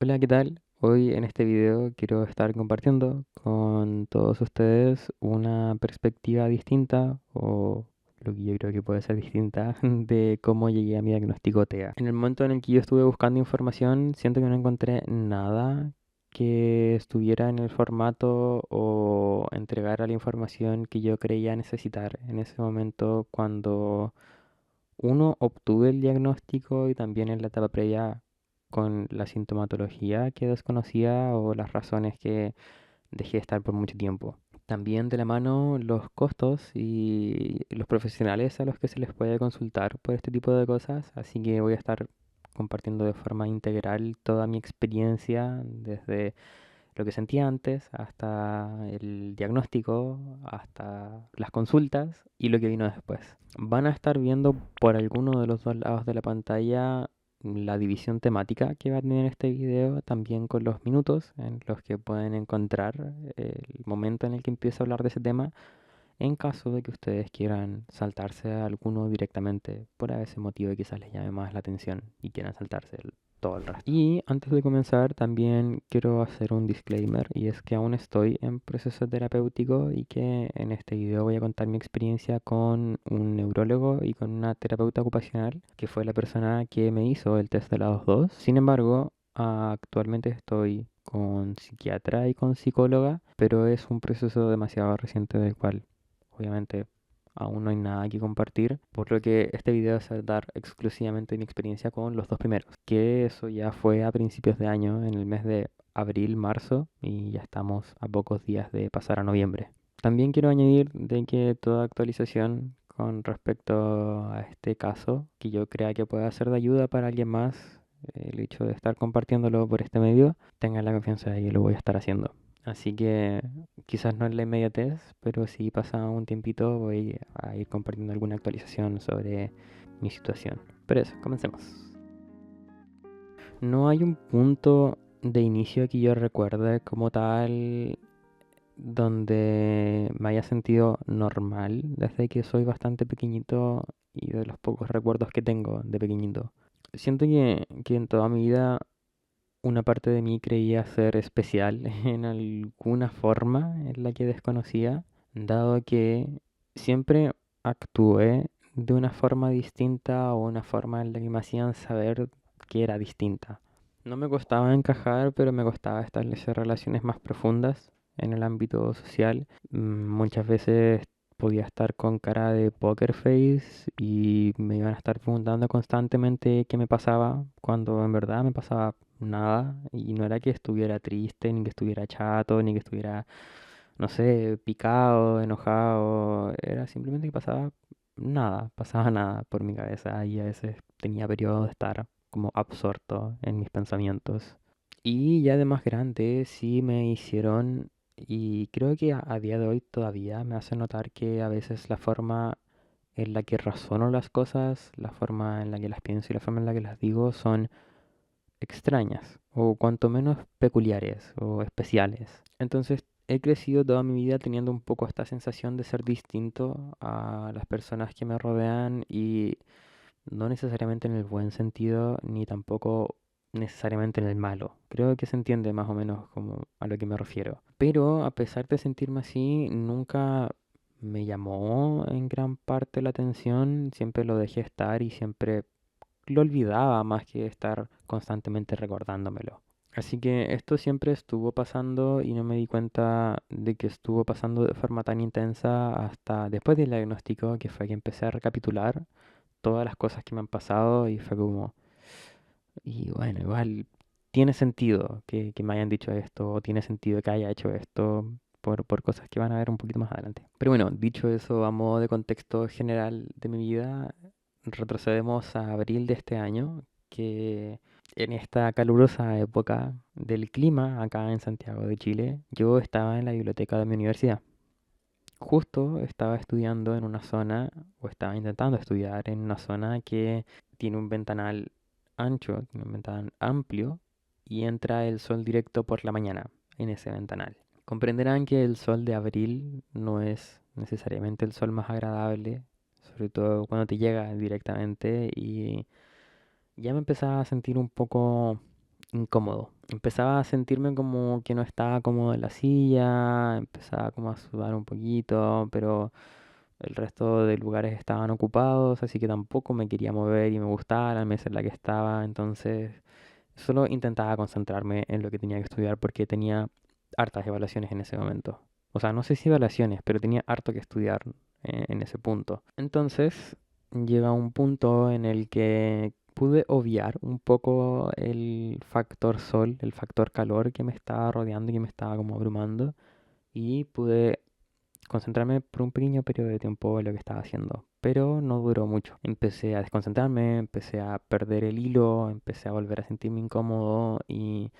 Hola, ¿qué tal? Hoy en este video quiero estar compartiendo con todos ustedes una perspectiva distinta o lo que yo creo que puede ser distinta de cómo llegué a mi diagnóstico TEA. En el momento en el que yo estuve buscando información, siento que no encontré nada que estuviera en el formato o entregara la información que yo creía necesitar en ese momento cuando uno, obtuve el diagnóstico y también en la etapa previa con la sintomatología que desconocía o las razones que dejé de estar por mucho tiempo. También de la mano los costos y los profesionales a los que se les puede consultar por este tipo de cosas, así que voy a estar compartiendo de forma integral toda mi experiencia desde lo que sentía antes, hasta el diagnóstico, hasta las consultas y lo que vino después. Van a estar viendo por alguno de los dos lados de la pantalla la división temática que va a tener este video, también con los minutos en los que pueden encontrar el momento en el que empiezo a hablar de ese tema, en caso de que ustedes quieran saltarse a alguno directamente por ese motivo y quizás les llame más la atención y quieran saltarse todo el resto. Y antes de comenzar, también quiero hacer un disclaimer y es que aún estoy en proceso terapéutico y que en este video voy a contar mi experiencia con un neurólogo y con una terapeuta ocupacional que fue la persona que me hizo el test de la 2. Sin embargo, actualmente estoy con psiquiatra y con psicóloga, pero es un proceso demasiado reciente del cual obviamente aún no hay nada que compartir, por lo que este video se va a dar exclusivamente mi experiencia con los dos primeros, que eso ya fue a principios de año, en el mes de abril, marzo, y ya estamos a pocos días de pasar a noviembre. También quiero añadir de que toda actualización con respecto a este caso, que yo crea que pueda ser de ayuda para alguien más, el hecho de estar compartiéndolo por este medio, tengan la confianza de que lo voy a estar haciendo. Así que quizás no en la inmediatez, pero si pasa un tiempito voy a ir compartiendo alguna actualización sobre mi situación. Pero eso, comencemos. No hay un punto de inicio que yo recuerde como tal donde me haya sentido normal desde que soy bastante pequeñito y de los pocos recuerdos que tengo de pequeñito. Siento que en toda mi vida una parte de mí creía ser especial en alguna forma en la que desconocía, dado que siempre actué de una forma distinta o una forma en la que me hacían saber que era distinta. No me costaba encajar, pero me costaba establecer relaciones más profundas en el ámbito social. Muchas veces podía estar con cara de poker face y me iban a estar preguntando constantemente qué me pasaba, cuando en verdad me pasaba nada y no era que estuviera triste, ni que estuviera chato, ni que estuviera, no sé, picado, enojado, era simplemente que pasaba nada por mi cabeza y a veces tenía periodos de estar como absorto en mis pensamientos. Y ya de más grande sí me hicieron, y creo que a día de hoy todavía me hace notar que a veces la forma en la que razono las cosas, la forma en la que las pienso y la forma en la que las digo son extrañas, o cuanto menos peculiares o especiales. Entonces he crecido toda mi vida teniendo un poco esta sensación de ser distinto a las personas que me rodean y no necesariamente en el buen sentido, ni tampoco necesariamente en el malo. Creo que se entiende más o menos como a lo que me refiero. Pero a pesar de sentirme así, nunca me llamó en gran parte la atención, siempre lo dejé estar y siempre lo olvidaba más que estar constantemente recordándomelo. Así que esto siempre estuvo pasando y no me di cuenta de que estuvo pasando de forma tan intensa hasta después del diagnóstico, que fue que empecé a recapitular todas las cosas que me han pasado y fue como, y bueno, igual tiene sentido que me hayan dicho esto, o tiene sentido que haya hecho esto por cosas que van a ver un poquito más adelante. Pero bueno, dicho eso, a modo de contexto general de mi vida, retrocedemos a abril de este año, que en esta calurosa época del clima acá en Santiago de Chile, yo estaba en la biblioteca de mi universidad. Justo estaba estudiando en una zona, o estaba intentando estudiar en una zona que tiene un ventanal ancho, tiene un ventanal amplio, y entra el sol directo por la mañana en ese ventanal. Comprenderán que el sol de abril no es necesariamente el sol más agradable, sobre todo cuando te llega directamente, y ya me empezaba a sentir un poco incómodo. empezaba a sentirme como que no estaba cómodo en la silla, empezaba como a sudar un poquito, pero el resto de lugares estaban ocupados, así que tampoco me quería mover y me gustaba la mesa en la que estaba, entonces solo intentaba concentrarme en lo que tenía que estudiar porque tenía hartas evaluaciones en ese momento. O sea, no sé si evaluaciones, pero tenía harto que estudiar en ese punto. Entonces, llega un punto en el que pude obviar un poco el factor sol, el factor calor que me estaba rodeando y que me estaba como abrumando, y pude concentrarme por un pequeño periodo de tiempo en lo que estaba haciendo, pero no duró mucho. Empecé a desconcentrarme, empecé a perder el hilo, empecé a volver a sentirme incómodo y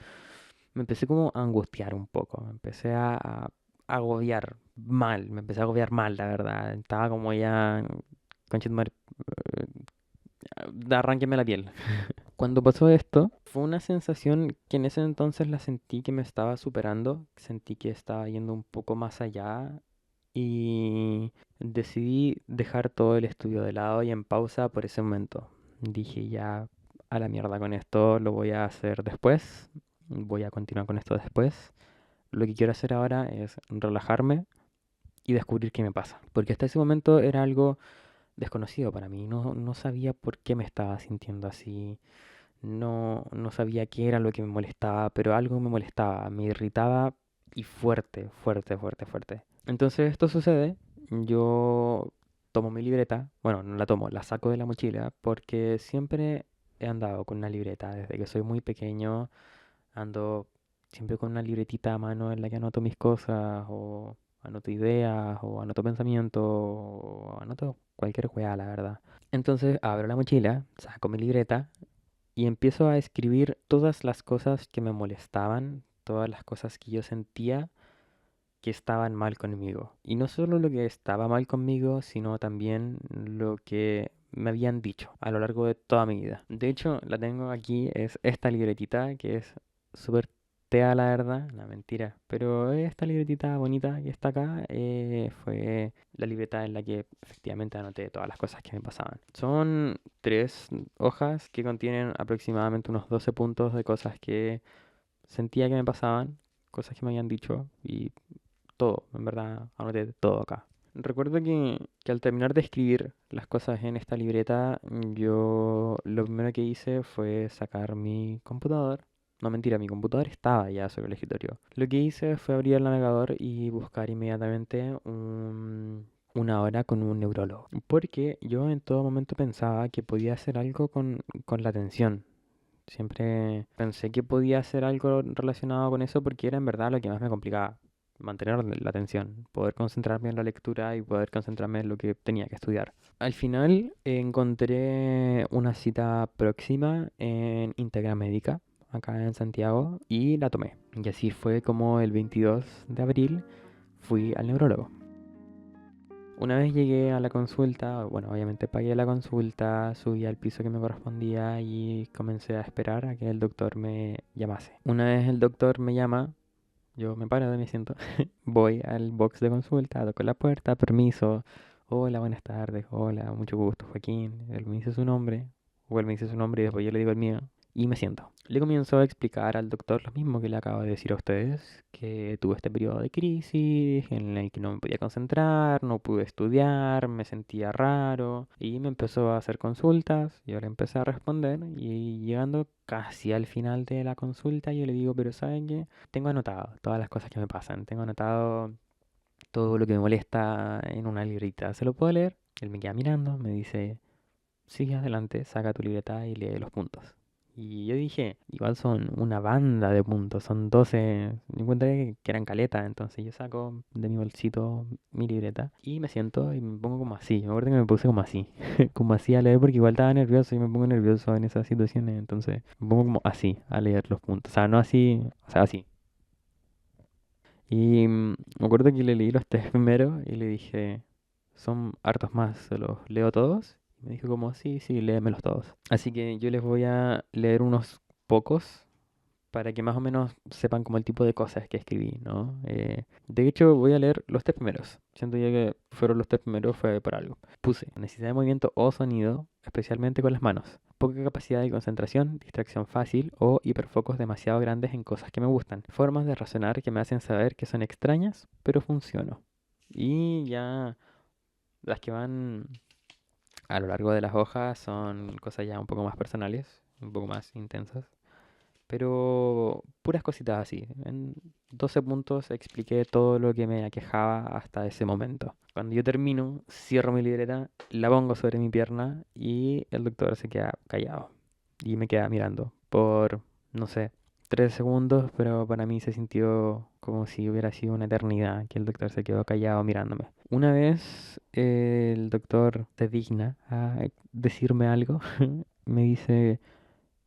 me empecé como a angustiar un poco, me empecé a agobiar mal, me empecé a agobiar mal, la verdad. Estaba como ya, conchetumare, arránqueme la piel. Cuando pasó esto, fue una sensación que en ese entonces la sentí que me estaba superando, sentí que estaba yendo un poco más allá y decidí dejar todo el estudio de lado y en pausa por ese momento. Dije ya a la mierda con esto, lo voy a hacer después, voy a continuar con esto después. Lo que quiero hacer ahora es relajarme y descubrir qué me pasa. Porque hasta ese momento era algo desconocido para mí, no sabía por qué me estaba sintiendo así. No sabía qué era lo que me molestaba, pero algo me molestaba, me irritaba y fuerte, fuerte, fuerte, fuerte. Entonces esto sucede, yo tomo mi libreta, bueno, no la tomo, la saco de la mochila porque siempre he andado con una libreta desde que soy muy pequeño, ando siempre con una libretita a mano en la que anoto mis cosas o anoto ideas o anoto pensamientos o anoto cualquier weá, la verdad. Entonces abro la mochila, saco mi libreta y empiezo a escribir todas las cosas que me molestaban, todas las cosas que yo sentía que estaban mal conmigo. Y no solo lo que estaba mal conmigo, sino también lo que me habían dicho a lo largo de toda mi vida. De hecho, la tengo aquí, es esta libretita que es súper tea, la verdad, la mentira. Pero esta libretita bonita que está acá fue la libreta en la que efectivamente anoté todas las cosas que me pasaban. Son 3 hojas que contienen aproximadamente unos 12 puntos de cosas que sentía que me pasaban, cosas que me habían dicho y todo, en verdad, anoté todo acá. Recuerdo que al terminar de escribir las cosas en esta libreta, yo lo primero que hice fue sacar mi computador. No, mentira, mi computador estaba ya sobre el escritorio. Lo que hice fue abrir el navegador y buscar inmediatamente una hora con un neurólogo. Porque yo en todo momento pensaba que podía hacer algo con la atención. Siempre pensé que podía hacer algo relacionado con eso porque era en verdad lo que más me complicaba. Mantener la atención, poder concentrarme en la lectura y poder concentrarme en lo que tenía que estudiar. Al final encontré una cita próxima en Integra Médica, acá en Santiago, y la tomé. Y así fue como el 22 de abril fui al neurólogo. Una vez llegué a la consulta, bueno, obviamente pagué la consulta, subí al piso que me correspondía y comencé a esperar a que el doctor me llamase. Una vez el doctor me llama, yo me paro de mi asiento, voy al box de consulta, toco la puerta, permiso, hola, buenas tardes, hola, mucho gusto, Joaquín. Él me dice su nombre, o él me dice su nombre y después yo le digo el mío y me siento. Le comienzo a explicar al doctor lo mismo que le acabo de decir a ustedes, que tuve este periodo de crisis en el que no me podía concentrar, no pude estudiar, me sentía raro y me empezó a hacer consultas y ahora empecé a responder y llegando casi al final de la consulta yo le digo, pero ¿saben qué? Tengo anotado todas las cosas que me pasan, tengo anotado todo lo que me molesta en una librita, ¿se lo puedo leer? Él me queda mirando, me dice, sigue adelante, saca tu libreta y lee los puntos. Y yo dije, igual son una banda de puntos, son 12, encontré que eran caletas, entonces yo saco de mi bolsito mi libreta y me siento y me pongo como así, me acuerdo que me puse como así, como así a leer porque igual estaba nervioso y me pongo nervioso en esas situaciones, entonces me pongo como así a leer los puntos, o sea, no así, o sea, así. Y me acuerdo que le leí los 3 primeros y le dije, son hartos más, ¿se los leo todos? Y me dijo como, sí, sí, léemelos todos. Así que yo les voy a leer unos pocos para que más o menos sepan como el tipo de cosas que escribí, ¿no? De hecho, voy a leer los 3 primeros. Siento ya que fueron los 3 primeros, fue por algo. Puse necesidad de movimiento o sonido, especialmente con las manos. poca capacidad de concentración, distracción fácil o hiperfocos demasiado grandes en cosas que me gustan. Formas de razonar que me hacen saber que son extrañas, pero funciono. Y ya las que van a lo largo de las hojas son cosas ya un poco más personales, un poco más intensas. Pero puras cositas así. En 12 puntos expliqué todo lo que me aquejaba hasta ese momento. Cuando yo termino, cierro mi libreta, la pongo sobre mi pierna y el doctor se queda callado. Y me queda mirando por, no sé, 3 segundos, pero para mí se sintió como si hubiera sido una eternidad que el doctor se quedó callado mirándome. Una vez el doctor se digna a decirme algo, me dice...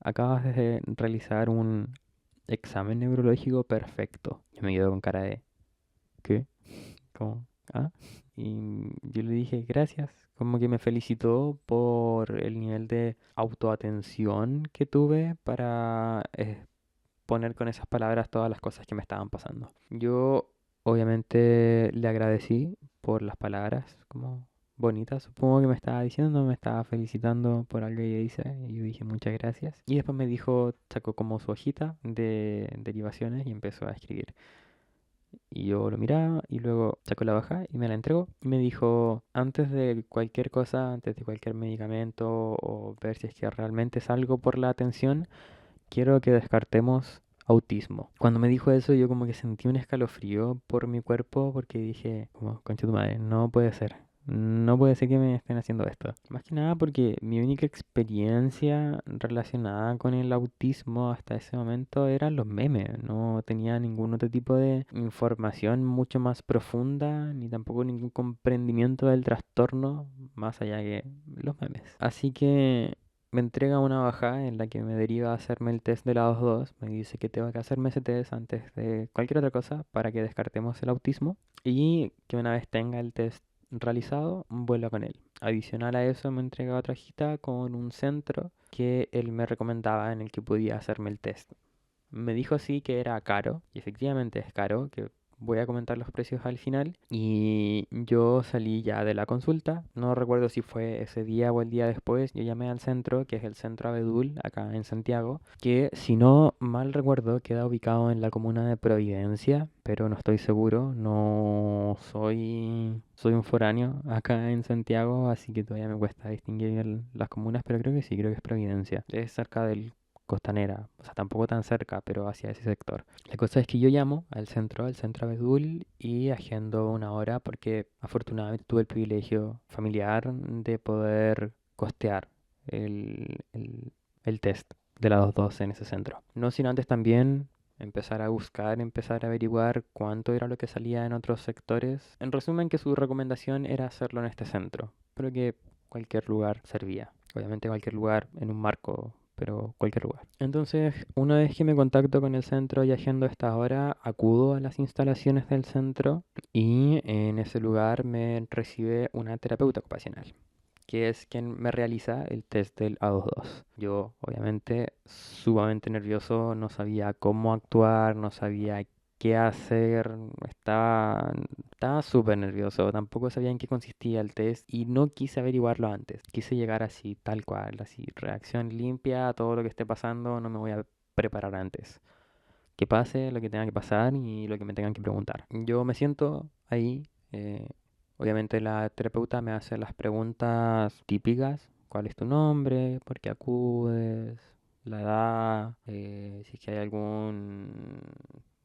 Acabas de realizar un examen neurológico perfecto. Yo me quedo con cara de, ¿qué? ¿Cómo? ¿Ah? Y yo le dije, gracias. Como que me felicitó por el nivel de autoatención que tuve para poner con esas palabras todas las cosas que me estaban pasando. Yo obviamente le agradecí por las palabras, como bonitas, supongo que me estaba diciendo, me estaba felicitando por algo que yo hice y yo dije muchas gracias. Y después me dijo, sacó como su hojita de derivaciones y empezó a escribir. Y yo lo miraba y luego sacó la baja y me la entregó y me dijo, antes de cualquier cosa, antes de cualquier medicamento o ver si es que realmente es algo por la atención, quiero que descartemos autismo. Cuando me dijo eso, yo como que sentí un escalofrío por mi cuerpo porque dije, como, concha tu madre, no puede ser. No puede ser que me estén haciendo esto. Más que nada porque mi única experiencia relacionada con el autismo hasta ese momento eran los memes. No tenía ningún otro tipo de información mucho más profunda, ni tampoco ningún comprendimiento del trastorno más allá que los memes. Así que me entrega una baja en la que me deriva a hacerme el test de la 2.2. Me dice que tengo que hacerme ese test antes de cualquier otra cosa para que descartemos el autismo y que una vez tenga el test realizado, vuelva con él. Adicional a eso, me entrega otra hojita con un centro que él me recomendaba en el que podía hacerme el test. Me dijo sí que era caro, y efectivamente es caro, que voy a comentar los precios al final. Y yo salí ya de la consulta, no recuerdo si fue ese día o el día después, yo llamé al centro, que es el centro Abedul, acá en Santiago, que si no mal recuerdo queda ubicado en la comuna de Providencia, pero no estoy seguro, no soy un foráneo acá en Santiago, así que todavía me cuesta distinguir las comunas, pero creo que sí, creo que es Providencia. Es cerca del Costanera, o sea, tampoco tan cerca, pero hacia ese sector. La cosa es que yo llamo al centro Abedul, y agendo una hora porque afortunadamente tuve el privilegio familiar de poder costear el test de la 2.2 en ese centro. No sin antes también empezar a buscar, empezar a averiguar cuánto era lo que salía en otros sectores. En resumen, que su recomendación era hacerlo en este centro, pero que cualquier lugar servía. Obviamente cualquier lugar en un marco, pero cualquier lugar. Entonces, una vez que me contacto con el centro y agendo esta hora, acudo a las instalaciones del centro y en ese lugar me recibe una terapeuta ocupacional, que es quien me realiza el test del A22. Yo, obviamente, sumamente nervioso, no sabía cómo actuar, no sabía qué hacer, estaba súper nervioso, tampoco sabía en qué consistía el test y no quise averiguarlo antes. Quise llegar así, tal cual, así, reacción limpia a todo lo que esté pasando, no me voy a preparar antes. Que pase lo que tenga que pasar y lo que me tengan que preguntar. Yo me siento ahí. Obviamente la terapeuta me hace las preguntas típicas. ¿Cuál es tu nombre? ¿Por qué acudes? La edad, si es que hay alguna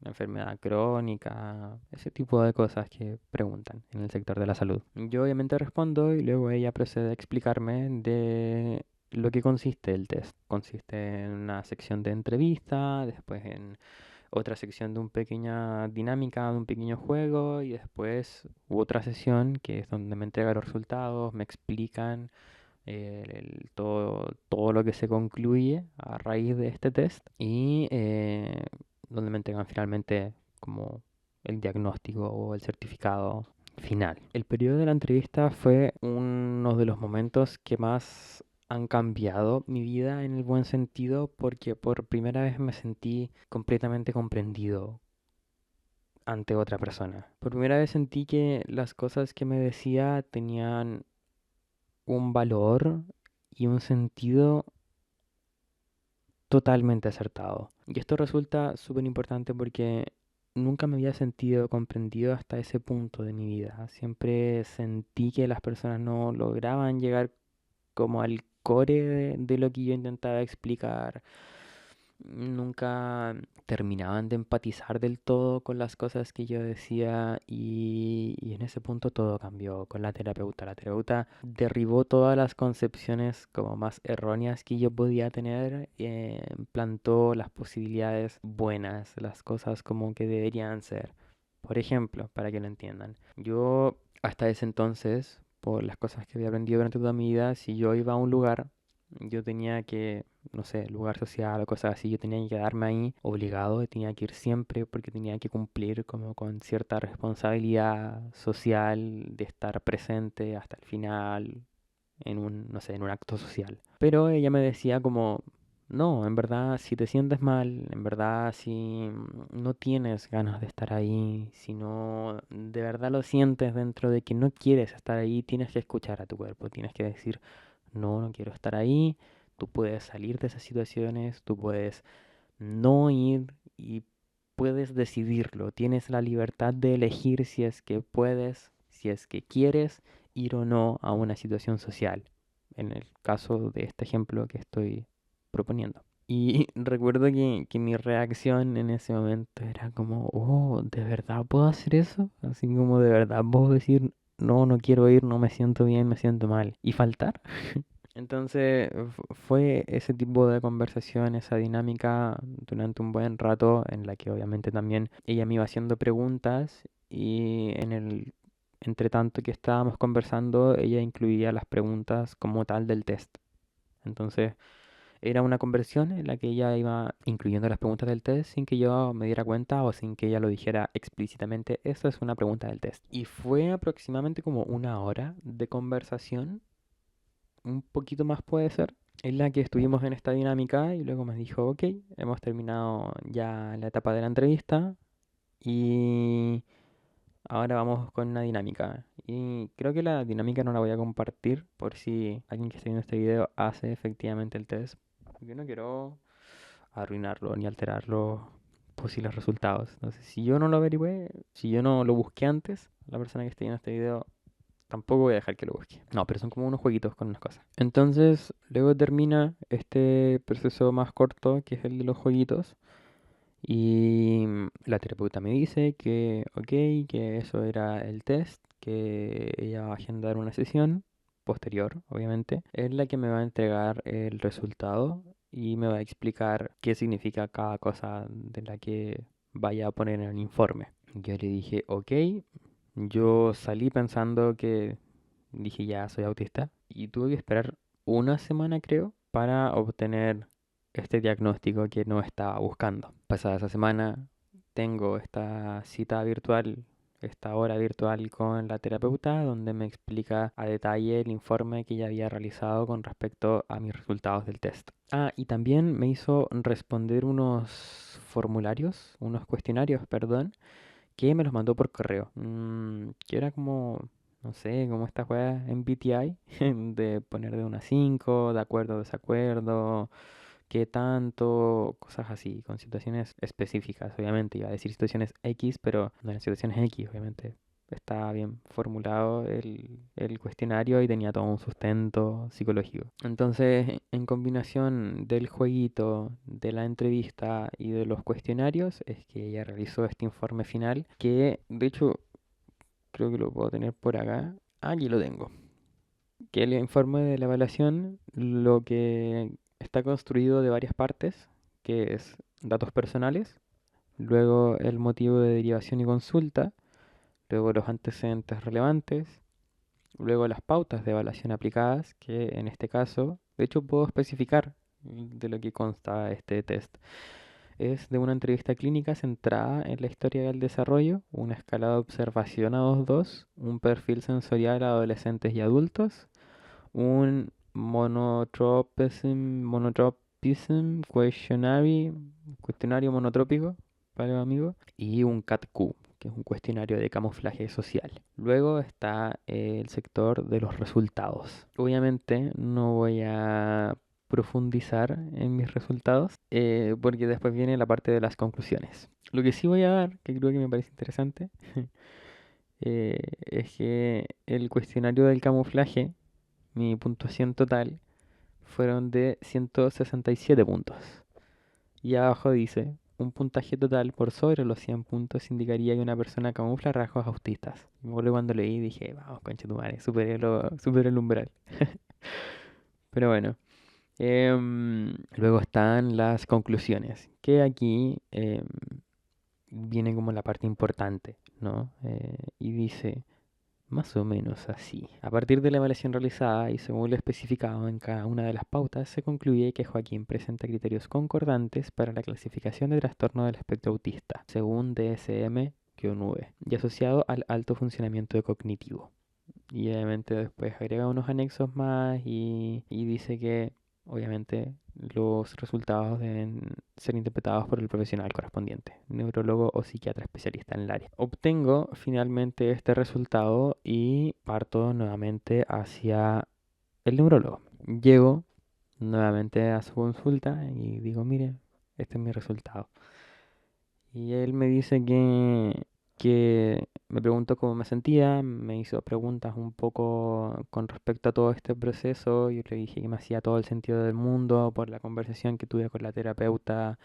enfermedad crónica, ese tipo de cosas que preguntan en el sector de la salud. Yo obviamente respondo y luego ella procede a explicarme de lo que consiste el test. Consiste en una sección de entrevista, después en otra sección de una pequeña dinámica, de un pequeño juego, y después otra sesión que es donde me entregan los resultados, me explican todo lo que se concluye a raíz de este test y donde me entregan finalmente como el diagnóstico o el certificado final. El periodo de la entrevista fue uno de los momentos que más han cambiado mi vida en el buen sentido, porque por primera vez me sentí completamente comprendido ante otra persona. Por primera vez sentí que las cosas que me decía tenían un valor y un sentido totalmente acertado. Y esto resulta súper importante porque nunca me había sentido comprendido hasta ese punto de mi vida. Siempre sentí que las personas no lograban llegar como al core de lo que yo intentaba explicar. Nunca terminaban de empatizar del todo con las cosas que yo decía y en ese punto todo cambió con la terapeuta. La terapeuta derribó todas las concepciones como más erróneas que yo podía tener, plantó las posibilidades buenas, las cosas como que deberían ser. Por ejemplo, para que lo entiendan, yo hasta ese entonces, por las cosas que había aprendido durante toda mi vida, si yo iba a un lugar, yo tenía que, no sé, lugar social o cosas así, yo tenía que quedarme ahí obligado, tenía que ir siempre porque tenía que cumplir como con cierta responsabilidad social de estar presente hasta el final en un, no sé, en un acto social. Pero ella me decía como, no, en verdad, si te sientes mal, en verdad, si no tienes ganas de estar ahí, si no de verdad lo sientes dentro de que no quieres estar ahí, tienes que escuchar a tu cuerpo, tienes que decir, no, no quiero estar ahí, tú puedes salir de esas situaciones, tú puedes no ir y puedes decidirlo, tienes la libertad de elegir si es que puedes, si es que quieres ir o no a una situación social, en el caso de este ejemplo que estoy proponiendo. Y recuerdo que mi reacción en ese momento era como, oh, ¿de verdad puedo hacer eso? Así como de verdad puedo decir, no, no quiero ir, no me siento bien, me siento mal. ¿Y faltar? Entonces fue ese tipo de conversación, esa dinámica durante un buen rato en la que obviamente también ella me iba haciendo preguntas y en el entre tanto que estábamos conversando ella incluía las preguntas como tal del test. Entonces era una conversión en la que ella iba incluyendo las preguntas del test sin que yo me diera cuenta o sin que ella lo dijera explícitamente. Esta es una pregunta del test. Y fue aproximadamente como una hora de conversación, un poquito más puede ser, en la que estuvimos en esta dinámica y luego me dijo, ok, hemos terminado ya la etapa de la entrevista y ahora vamos con una dinámica. Y creo que la dinámica no la voy a compartir por si alguien que esté viendo este video hace efectivamente el test. Yo no quiero arruinarlo ni alterar los posibles resultados. Entonces, si yo no lo averigüé, si yo no lo busqué antes, la persona que esté viendo este video tampoco voy a dejar que lo busque. No, pero son como unos jueguitos con unas cosas. Entonces, luego termina este proceso más corto, que es el de los jueguitos. Y la terapeuta me dice que, ok, que eso era el test, que ella va a agendar una sesión posterior, obviamente, en la que me va a entregar el resultado y me va a explicar qué significa cada cosa de la que vaya a poner en el informe. Yo le dije, ok, yo salí pensando que dije ya soy autista y tuve que esperar una semana creo para obtener este diagnóstico que no estaba buscando. Pasada esa semana tengo esta cita virtual, esta hora virtual con la terapeuta donde me explica a detalle el informe que ella había realizado con respecto a mis resultados del test. Ah, y también me hizo responder unos formularios, unos cuestionarios, perdón, que me los mandó por correo. Que era como, no sé, como esta juega en BTI, de poner de 1 a 5, de acuerdo o desacuerdo, qué tanto, cosas así, con situaciones específicas, obviamente. Iba a decir situaciones X, pero no eran situaciones X, obviamente. Estaba bien formulado el cuestionario y tenía todo un sustento psicológico. Entonces, en combinación del jueguito, de la entrevista y de los cuestionarios, es que ella realizó este informe final que, de hecho, creo que lo puedo tener por acá. Aquí lo tengo. Que el informe de la evaluación, lo que está construido de varias partes, que es datos personales, luego el motivo de derivación y consulta, luego los antecedentes relevantes, luego las pautas de evaluación aplicadas, que en este caso, de hecho puedo especificar de lo que consta este test. Es de una entrevista clínica centrada en la historia del desarrollo, una escala de observación a 2-2, un perfil sensorial a adolescentes y adultos, un monotropism cuestionario monotrópico para los amigos, y un CAT-Q, que es un cuestionario de camuflaje social. Luego está el sector de los resultados. Obviamente no voy a profundizar en mis resultados, porque después viene la parte de las conclusiones. Lo que sí voy a dar, que creo que me parece interesante, es que el cuestionario del camuflaje, mi puntuación total, fueron de 167 puntos. Y abajo dice, un puntaje total por sobre los 100 puntos indicaría que una persona camufla rasgos autistas. Me acuerdo cuando leí dije, vamos, concha tu madre, superé el umbral. Pero bueno, luego están las conclusiones, que aquí viene como la parte importante, ¿no? Y dice, más o menos así. A partir de la evaluación realizada y según lo especificado en cada una de las pautas, se concluye que Joaquín presenta criterios concordantes para la clasificación de trastorno del espectro autista, según DSM-V, y asociado al alto funcionamiento cognitivo. Y obviamente después agrega unos anexos más y dice que obviamente los resultados deben ser interpretados por el profesional correspondiente, neurólogo o psiquiatra especialista en el área. Obtengo finalmente este resultado y parto nuevamente hacia el neurólogo. Llego nuevamente a su consulta y digo, mire, este es mi resultado. Y él me dice que me preguntó cómo me sentía, me hizo preguntas un poco con respecto a todo este proceso. Yo le dije que me hacía todo el sentido del mundo por la conversación que tuve con la terapeuta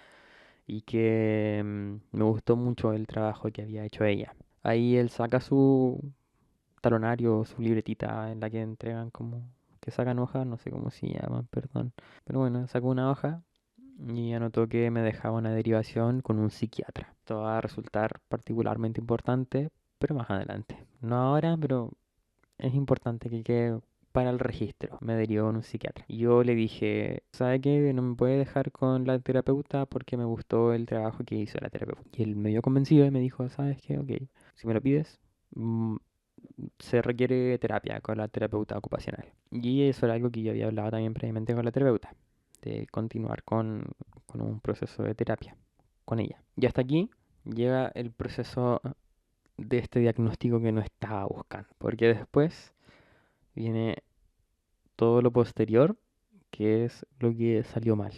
y que me gustó mucho el trabajo que había hecho ella. Ahí él saca su talonario, su libretita en la que entregan como que sacan hojas, no sé cómo se llama, perdón. Pero bueno, sacó una hoja y anotó que me dejaba una derivación con un psiquiatra. Esto va a resultar particularmente importante, pero más adelante. No ahora, pero es importante que quede para el registro. Me derivó con un psiquiatra. Y yo le dije, ¿sabe qué? No me puede dejar con la terapeuta porque me gustó el trabajo que hizo la terapeuta. Y él me dio convencido y me dijo, ¿sabes qué? Ok, si me lo pides, se requiere terapia con la terapeuta ocupacional. Y eso era algo que yo había hablado también previamente con la terapeuta, de continuar con un proceso de terapia con ella. Y hasta aquí llega el proceso de este diagnóstico que no estaba buscando, porque después viene todo lo posterior, que es lo que salió mal.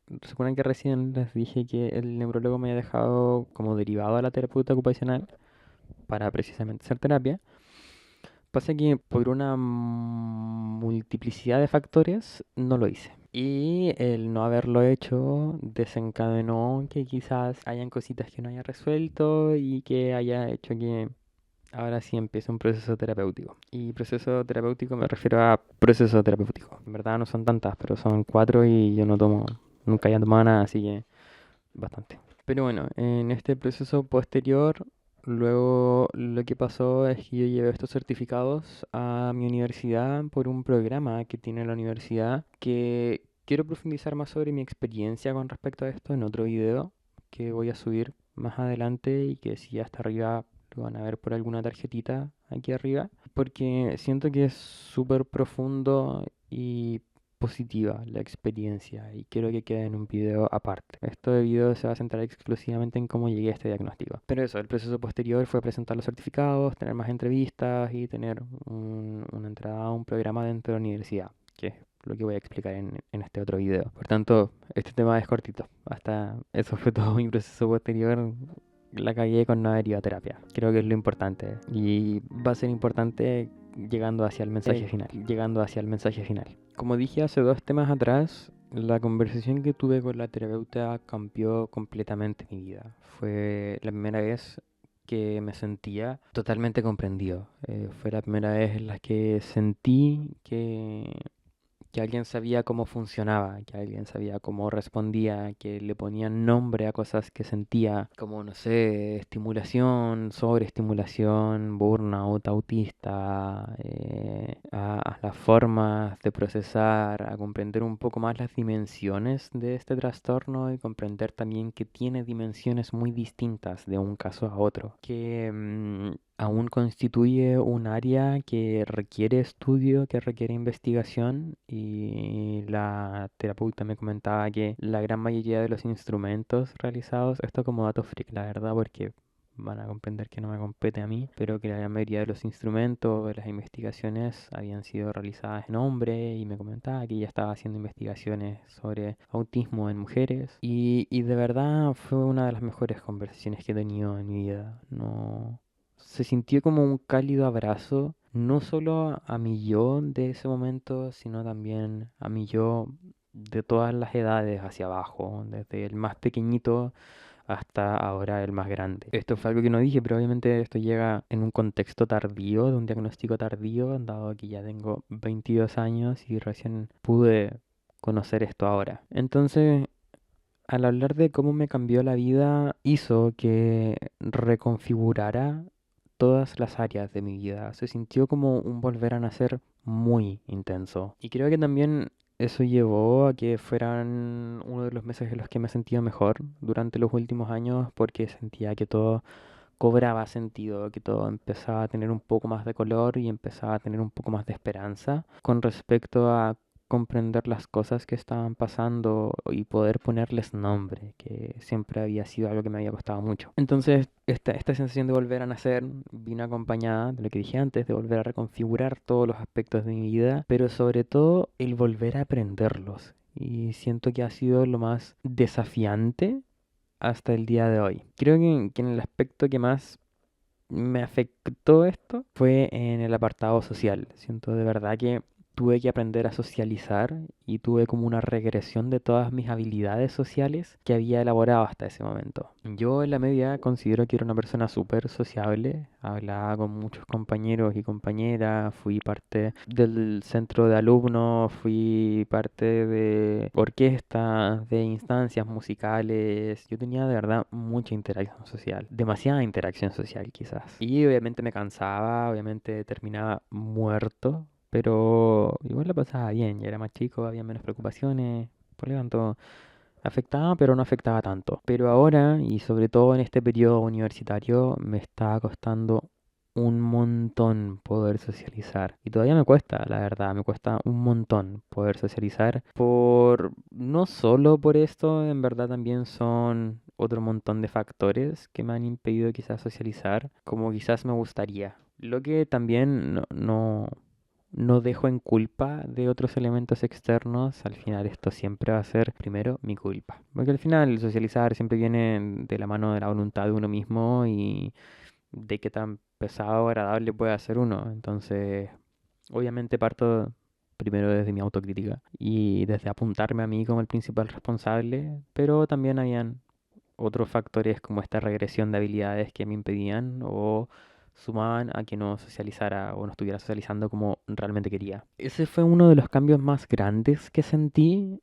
Recuerdan que recién les dije que el neurólogo me había dejado como derivado a la terapeuta ocupacional para precisamente hacer terapia. Pasa que por una multiplicidad de factores no lo hice. Y el no haberlo hecho desencadenó que quizás hayan cositas que no haya resuelto y que haya hecho que ahora sí empiece un proceso terapéutico. Y proceso terapéutico me refiero a proceso terapéutico. En verdad no son tantas, pero son 4 y yo no tomo, nunca haya tomado nada, así que bastante. Pero bueno, en este proceso posterior, luego lo que pasó es que yo llevé estos certificados a mi universidad por un programa que tiene la universidad, que quiero profundizar más sobre mi experiencia con respecto a esto en otro video que voy a subir más adelante y que si hasta arriba lo van a ver por alguna tarjetita aquí arriba, porque siento que es súper profundo y positiva la experiencia y quiero que quede en un video aparte. Este video se va a centrar exclusivamente en cómo llegué a este diagnóstico. Pero eso, el proceso posterior fue presentar los certificados, tener más entrevistas y tener una entrada a un programa dentro de la universidad, que es lo que voy a explicar en este otro video. Por tanto, este tema es cortito. Hasta eso fue todo mi proceso posterior. La cagué con no haber ido a terapia. Creo que es lo importante. Y va a ser importante llegando hacia el mensaje final. Llegando hacia el mensaje final. Como dije hace 2 temas atrás, la conversación que tuve con la terapeuta cambió completamente mi vida. Fue la primera vez que me sentía totalmente comprendido. Fue la primera vez en la que sentí que alguien sabía cómo funcionaba, que alguien sabía cómo respondía, que le ponían nombre a cosas que sentía, como, no sé, estimulación, sobreestimulación, burnout, autista, a las formas de procesar, a comprender un poco más las dimensiones de este trastorno y comprender también que tiene dimensiones muy distintas de un caso a otro, que aún constituye un área que requiere estudio, que requiere investigación y la terapeuta me comentaba que la gran mayoría de los instrumentos realizados, esto como dato freak, la verdad, porque van a comprender que no me compete a mí, pero que la gran mayoría de los instrumentos, de las investigaciones habían sido realizadas en hombres y me comentaba que ella estaba haciendo investigaciones sobre autismo en mujeres y de verdad fue una de las mejores conversaciones que he tenido en mi vida. No, se sintió como un cálido abrazo, no solo a mi yo de ese momento, sino también a mi yo de todas las edades hacia abajo, desde el más pequeñito hasta ahora el más grande. Esto fue algo que no dije, pero obviamente esto llega en un contexto tardío, de un diagnóstico tardío, dado que ya tengo 22 años y recién pude conocer esto ahora. Entonces, al hablar de cómo me cambió la vida, hizo que reconfigurara todas las áreas de mi vida. Se sintió como un volver a nacer muy intenso. Y creo que también eso llevó a que fueran uno de los meses en los que me sentía mejor durante los últimos años porque sentía que todo cobraba sentido, que todo empezaba a tener un poco más de color y empezaba a tener un poco más de esperanza con respecto a comprender las cosas que estaban pasando y poder ponerles nombre, que siempre había sido algo que me había costado mucho. Entonces, esta sensación de volver a nacer vino acompañada de lo que dije antes, de volver a reconfigurar todos los aspectos de mi vida, pero sobre todo el volver a aprenderlos. Y siento que ha sido lo más desafiante hasta el día de hoy. Creo que en el aspecto que más me afectó esto fue en el apartado social. Siento de verdad que tuve que aprender a socializar y tuve como una regresión de todas mis habilidades sociales que había elaborado hasta ese momento. Yo en la media considero que era una persona súper sociable, hablaba con muchos compañeros y compañeras, fui parte del centro de alumnos, fui parte de orquestas, de instancias musicales. Yo tenía de verdad mucha interacción social, demasiada interacción social quizás. Y obviamente me cansaba, obviamente terminaba muerto, pero igual la pasaba bien, ya era más chico, había menos preocupaciones, por lo tanto afectaba, pero no afectaba tanto. Pero ahora, y sobre todo en este periodo universitario, me está costando un montón poder socializar. Y todavía me cuesta, la verdad, me cuesta un montón poder socializar. No solo por esto, en verdad también son otro montón de factores que me han impedido quizás socializar, como quizás me gustaría. Lo que también no dejo en culpa de otros elementos externos, al final esto siempre va a ser primero mi culpa. Porque al final el socializar siempre viene de la mano de la voluntad de uno mismo y de qué tan pesado o agradable puede hacer uno. Entonces, obviamente parto primero desde mi autocrítica y desde apuntarme a mí como el principal responsable, pero también habían otros factores como esta regresión de habilidades que me impedían o sumaban a que no socializara o no estuviera socializando como realmente quería. Ese fue uno de los cambios más grandes que sentí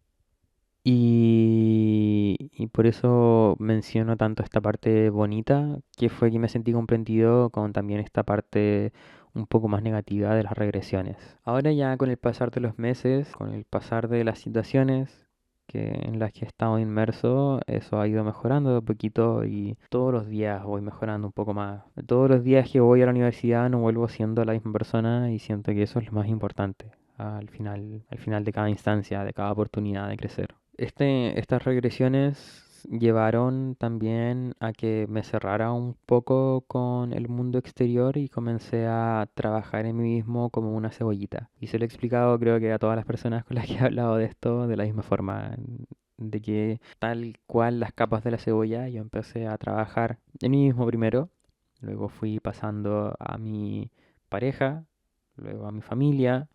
y por eso menciono tanto esta parte bonita, que fue que me sentí comprendido con también esta parte un poco más negativa de las regresiones. Ahora ya con el pasar de los meses, con el pasar de las situaciones en las que he estado inmerso, eso ha ido mejorando de a poquito y todos los días voy mejorando un poco más. Todos los días que voy a la universidad no vuelvo siendo la misma persona y siento que eso es lo más importante al final de cada instancia, de cada oportunidad de crecer. Estas regresiones llevaron también a que me cerrara un poco con el mundo exterior y comencé a trabajar en mí mismo como una cebollita. Y se lo he explicado creo que a todas las personas con las que he hablado de esto de la misma forma, de que tal cual las capas de la cebolla, yo empecé a trabajar en mí mismo primero, luego fui pasando a mi pareja, luego a mi familia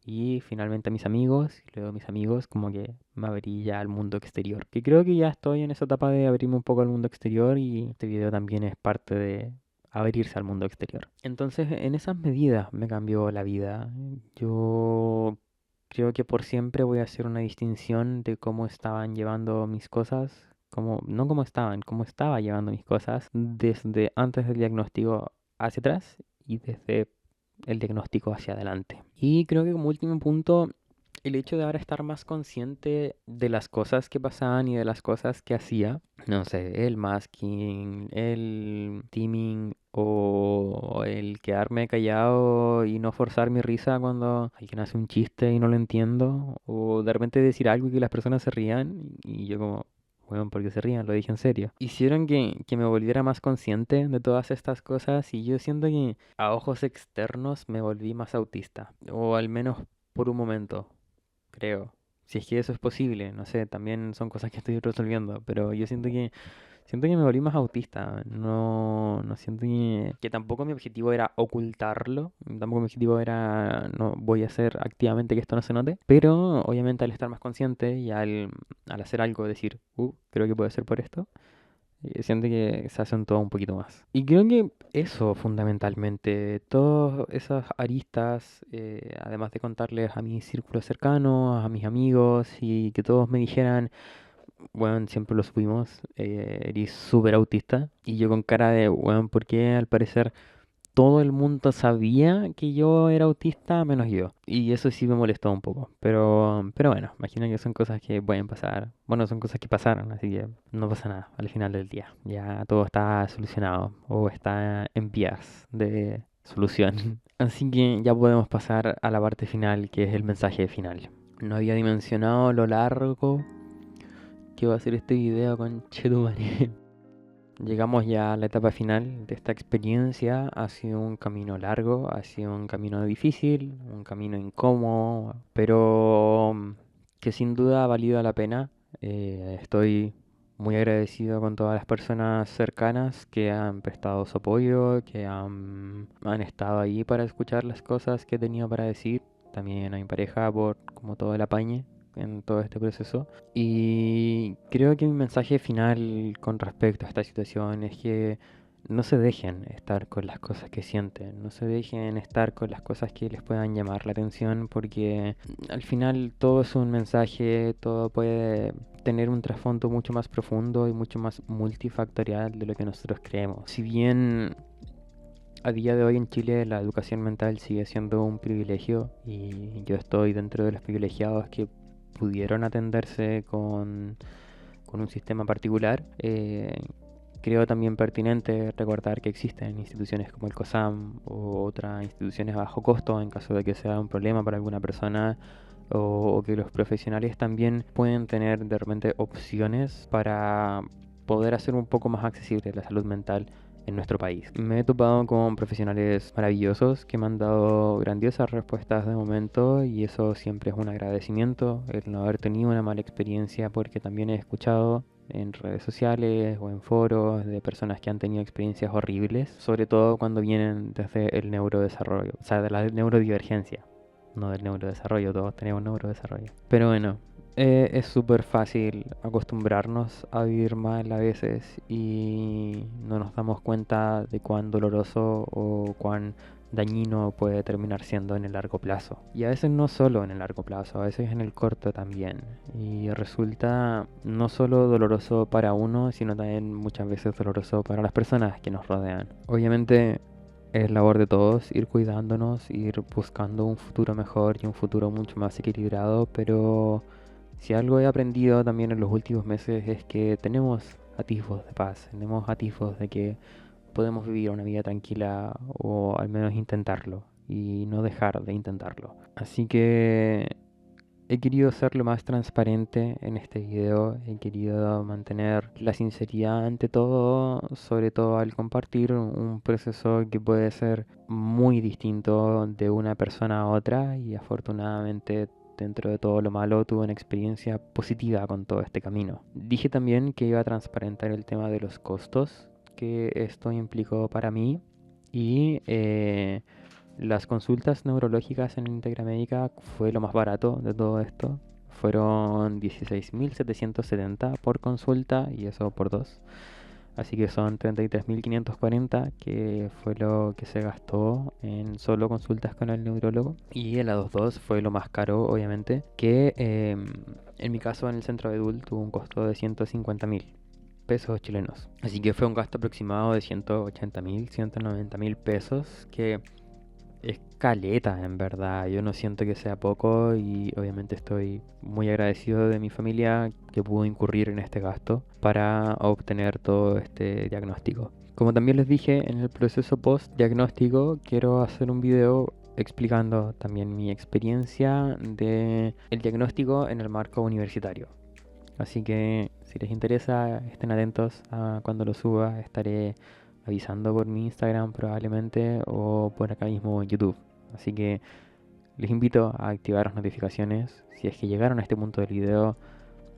y finalmente a mis amigos, y luego mis amigos como que me abrí ya al mundo exterior. Que creo que ya estoy en esa etapa de abrirme un poco al mundo exterior y este video también es parte de abrirse al mundo exterior. Entonces, en esas medidas me cambió la vida. Yo creo que por siempre voy a hacer una distinción de cómo estaban llevando mis cosas, no cómo estaban, cómo estaba llevando mis cosas desde antes del diagnóstico hacia atrás y desde el diagnóstico hacia adelante. Y creo que como último punto, el hecho de ahora estar más consciente de las cosas que pasaban y de las cosas que hacía, no sé, el masking, el teaming o el quedarme callado y no forzar mi risa cuando alguien hace un chiste y no lo entiendo, o de repente decir algo y que las personas se rían y yo como, Bueno, porque se rían, lo dije en serio. Hicieron que me volviera más consciente de todas estas cosas y yo siento que a ojos externos me volví más autista. O al menos por un momento, creo. Si es que eso es posible, no sé, también son cosas que estoy resolviendo, pero yo siento que me volví más autista. No siento que tampoco mi objetivo era ocultarlo. Tampoco mi objetivo era, no voy a hacer activamente que esto no se note. Pero obviamente al estar más consciente y al hacer algo, decir, creo que puede ser por esto, siento que se acentuó un poquito más. Y creo que eso fundamentalmente, todas esas aristas, además de contarles a mi círculo cercano, a mis amigos y que todos me dijeran, bueno, siempre lo supimos, eres súper autista. Y yo con cara de, bueno, ¿por qué al parecer todo el mundo sabía que yo era autista menos yo? Y eso sí me molestó un poco. Pero bueno, imagino que son cosas que pueden pasar. Bueno, son cosas que pasaron, así que no pasa nada al final del día. Ya todo está solucionado o está en vías de solución. Así que ya podemos pasar a la parte final, que es el mensaje final. No había dimensionado lo largo que va a ser este video con Chetumare. Llegamos ya a la etapa final de esta experiencia. Ha sido un camino largo, ha sido un camino difícil, un camino incómodo, pero que sin duda ha valido la pena. Estoy muy agradecido con todas las personas cercanas que han prestado su apoyo, que han estado ahí para escuchar las cosas que he tenido para decir. También a mi pareja por como todo el apañe en todo este proceso. Y creo que mi mensaje final con respecto a esta situación es que no se dejen estar con las cosas que sienten, no se dejen estar con las cosas que les puedan llamar la atención, porque al final todo es un mensaje, todo puede tener un trasfondo mucho más profundo y mucho más multifactorial de lo que nosotros creemos. Si bien a día de hoy en Chile la educación mental sigue siendo un privilegio y yo estoy dentro de los privilegiados que pudieron atenderse con un sistema particular. Creo también pertinente recordar que existen instituciones como el COSAM o otras instituciones a bajo costo en caso de que sea un problema para alguna persona o que los profesionales también pueden tener de repente opciones para poder hacer un poco más accesible la salud mental en nuestro país. Me he topado con profesionales maravillosos que me han dado grandiosas respuestas de momento y eso siempre es un agradecimiento, el no haber tenido una mala experiencia, porque también he escuchado en redes sociales o en foros de personas que han tenido experiencias horribles, sobre todo cuando vienen desde el neurodesarrollo, o sea, de la neurodivergencia, no del neurodesarrollo, todos tenemos neurodesarrollo. Pero bueno, es súper fácil acostumbrarnos a vivir mal a veces y no nos damos cuenta de cuán doloroso o cuán dañino puede terminar siendo en el largo plazo. Y a veces no solo en el largo plazo, a veces en el corto también. Y resulta no solo doloroso para uno, sino también muchas veces doloroso para las personas que nos rodean. Obviamente es labor de todos ir cuidándonos, ir buscando un futuro mejor y un futuro mucho más equilibrado, pero si algo he aprendido también en los últimos meses es que tenemos atisbos de paz, tenemos atisbos de que podemos vivir una vida tranquila o al menos intentarlo y no dejar de intentarlo. Así que he querido ser lo más transparente en este video, he querido mantener la sinceridad ante todo, sobre todo al compartir un proceso que puede ser muy distinto de una persona a otra y afortunadamente dentro de todo lo malo tuve una experiencia positiva con todo este camino. Dije también que iba a transparentar el tema de los costos que esto implicó para mí y las consultas neurológicas en Integra Médica fue lo más barato de todo esto. Fueron 16.770 por consulta y eso por dos. Así que son 33.540, que fue lo que se gastó en solo consultas con el neurólogo. Y el A22 fue lo más caro, obviamente, que en mi caso en el centro de Edul tuvo un costo de 150.000 pesos chilenos. Así que fue un gasto aproximado de 180.000, 190.000 pesos, que es caleta, en verdad. Yo no siento que sea poco y obviamente estoy muy agradecido de mi familia que pudo incurrir en este gasto para obtener todo este diagnóstico. Como también les dije, en el proceso post-diagnóstico quiero hacer un video explicando también mi experiencia de el diagnóstico en el marco universitario. Así que si les interesa, estén atentos a cuando lo suba. Estaré avisando por mi Instagram probablemente o por acá mismo en YouTube. Así que les invito a activar las notificaciones. Si es que llegaron a este punto del video,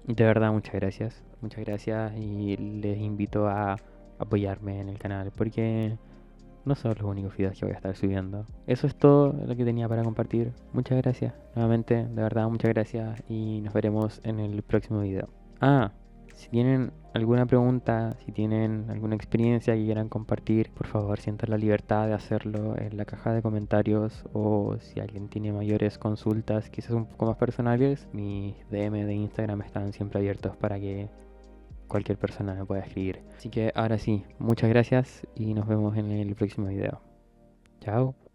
de verdad muchas gracias. Muchas gracias y les invito a apoyarme en el canal porque no son los únicos videos que voy a estar subiendo. Eso es todo lo que tenía para compartir. Muchas gracias. Nuevamente, de verdad, muchas gracias y nos veremos en el próximo video. Ah, si tienen alguna pregunta, si tienen alguna experiencia que quieran compartir, por favor sientan la libertad de hacerlo en la caja de comentarios o si alguien tiene mayores consultas, quizás un poco más personales, mis DM de Instagram están siempre abiertos para que cualquier persona me pueda escribir. Así que ahora sí, muchas gracias y nos vemos en el próximo video. Chao.